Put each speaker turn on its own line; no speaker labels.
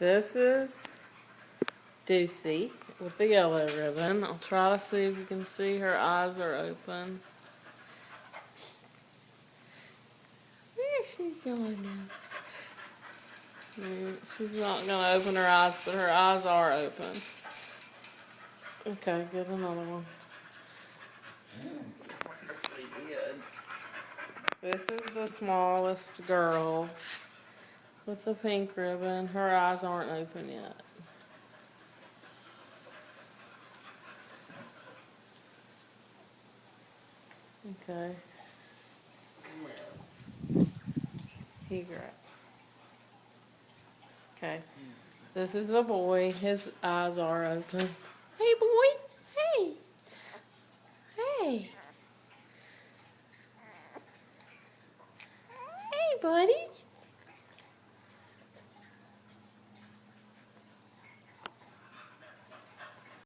This is Deucey with the yellow ribbon. I'll try to see if you can see her eyes are open. Where she's going now? She's not going to open her eyes, but her eyes are open. Okay, get another one. This is the smallest girl with the pink ribbon. Her eyes aren't open yet. Okay. He grabbed. Okay. This is the boy. His eyes are open. Hey, boy.